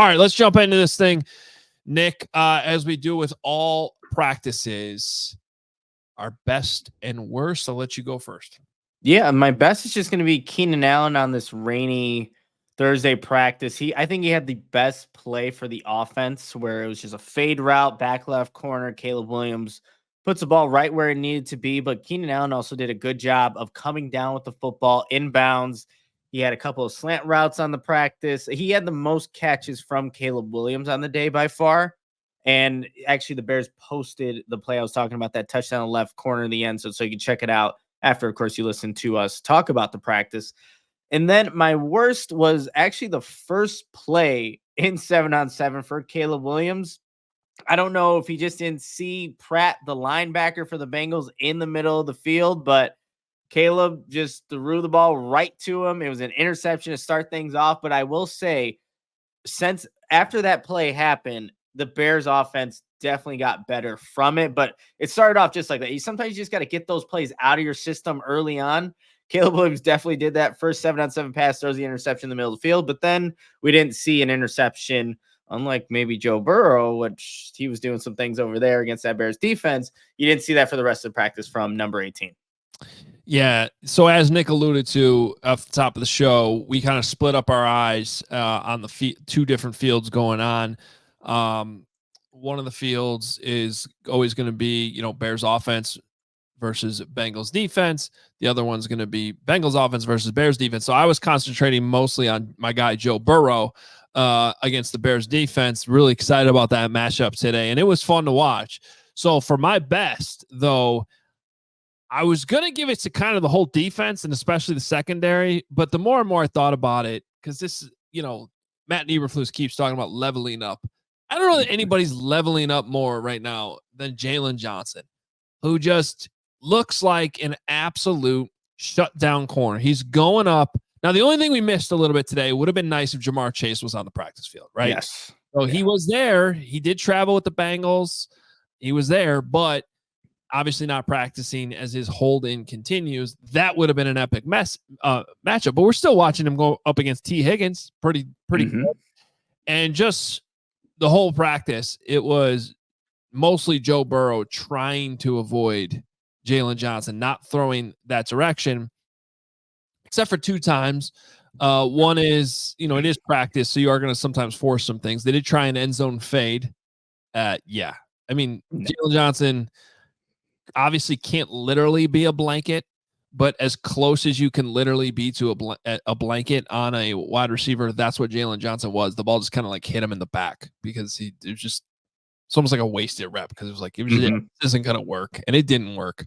All right, let's jump into this thing, Nick. As we do with all practices, our best and worst. I'll let you go first. Yeah, my best is just going to be Keenan Allen on this rainy Thursday practice. I think he had the best play for the offense, where it was just a fade route, back left corner. Caleb Williams puts the ball right where it needed to be, but Keenan Allen also did a good job of coming down with the football inbounds. He had a couple of slant routes on the practice. He had the most catches from Caleb Williams on the day by far. And actually, the Bears posted the play I was talking about, that touchdown left corner in the end, so you can check it out after, of course, you listen to us talk about the practice. And then my worst was actually the first play in 7-on-7 for Caleb Williams. I don't know if he just didn't see Pratt, the linebacker for the Bengals, in the middle of the field, but Caleb just threw the ball right to him. It was an interception to start things off. But I will say, since after that play happened, the Bears offense definitely got better from it, but it started off just like that. Sometimes you just got to get those plays out of your system early on. Caleb Williams definitely did that. First 7-on-7 pass, throws the interception in the middle of the field, but then we didn't see an interception, unlike maybe Joe Burrow, which he was doing some things over there against that Bears defense. You didn't see that for the rest of the practice from number 18. Yeah. So as Nick alluded to off the top of the show, we kind of split up our eyes on the two different fields going on. One of the fields is always going to be, Bears offense versus Bengals defense. The other one's going to be Bengals offense versus Bears defense. So I was concentrating mostly on my guy, Joe Burrow, against the Bears defense. Really excited about that matchup today. And it was fun to watch. So for my best, though, I was going to give it to kind of the whole defense and especially the secondary. But the more and more I thought about it, because this, Matt Eberflus keeps talking about leveling up. I don't know that anybody's leveling up more right now than Jaylon Johnson, who just looks like an absolute shutdown corner. He's going up. Now, the only thing we missed a little bit today would have been nice if Jamar Chase was on the practice field, right? Yes. So he was there. He did travel with the Bengals. He was there, but obviously not practicing as his hold-in continues. That would have been an epic matchup, but we're still watching him go up against T. Higgins. Pretty good. And just the whole practice, it was mostly Joe Burrow trying to avoid Jaylon Johnson, not throwing that direction, except for two times. One is, it is practice, so you are going to sometimes force some things. They did try an end zone fade. Yeah. I mean, Jaylon Johnson obviously can't literally be a blanket, but as close as you can literally be to a blanket on a wide receiver, that's what Jaylon Johnson was. The ball just kind of like hit him in the back because it was just, it's almost like a wasted rep because it was like, it isn't going to work, and it didn't work.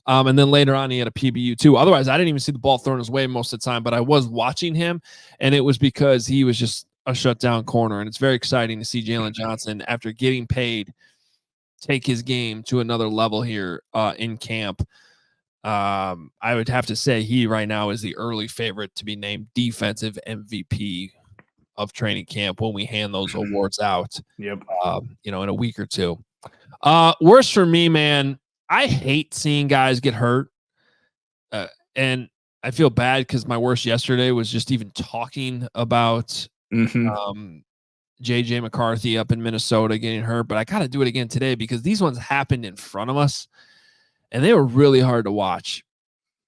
And then later on, he had a PBU too. Otherwise, I didn't even see the ball thrown his way most of the time, but I was watching him, and it was because he was just a shutdown corner. And it's very exciting to see Jaylon Johnson, after getting paid, take his game to another level here in camp. I would have to say he right now is the early favorite to be named defensive MVP of training camp when we hand those awards out. Yep. In a week or two. Worse for me, man. I hate seeing guys get hurt. And I feel bad because my worst yesterday was just even talking about JJ McCarthy up in Minnesota getting hurt, but I got to do it again today because these ones happened in front of us and they were really hard to watch.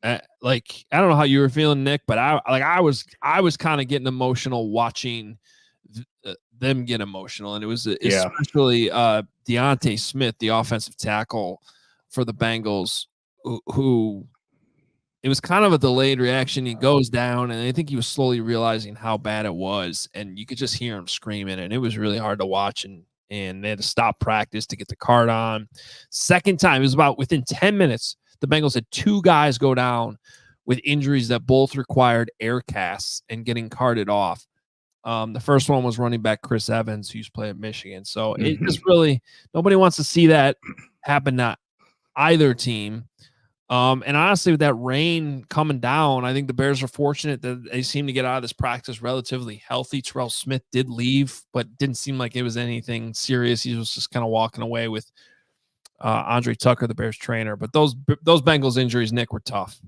I don't know how you were feeling, Nick, but I was kind of getting emotional watching them get emotional. And it was especially Deontay Smith, the offensive tackle for the Bengals, who it was kind of a delayed reaction. He goes down, and I think he was slowly realizing how bad it was. And you could just hear him screaming, and it was really hard to watch. And they had to stop practice to get the card on. Second time, it was about within 10 minutes, the Bengals had two guys go down with injuries that both required air casts and getting carted off. The first one was running back Chris Evans, who used to play at Michigan. So it just really, nobody wants to see that happen to either team. And honestly, with that rain coming down, I think the Bears are fortunate that they seem to get out of this practice relatively healthy. Terrell Smith did leave, but didn't seem like it was anything serious. He was just kind of walking away with Andre Tucker, the Bears trainer. But those Bengals injuries, Nick, were tough.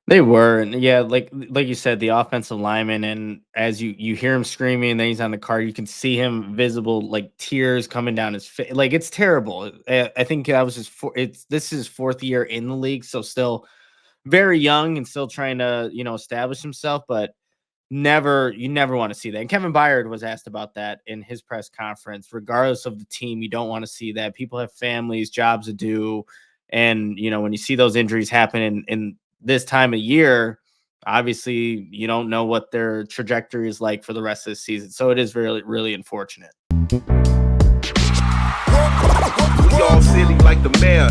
They were, and yeah, like you said, the offensive lineman, and as you hear him screaming, and then he's on the car, you can see him visible, like tears coming down his face. Like it's terrible. I think that was this is his 4th year in the league, so still very young and still trying to establish himself, but you never want to see that. And Kevin Byard was asked about that in his press conference. Regardless of the team, you don't want to see that. People have families, jobs to do, and when you see those injuries happen in this time of year, obviously you don't know what their trajectory is like for the rest of the season. So it is really, really unfortunate. We all silly like the mayor.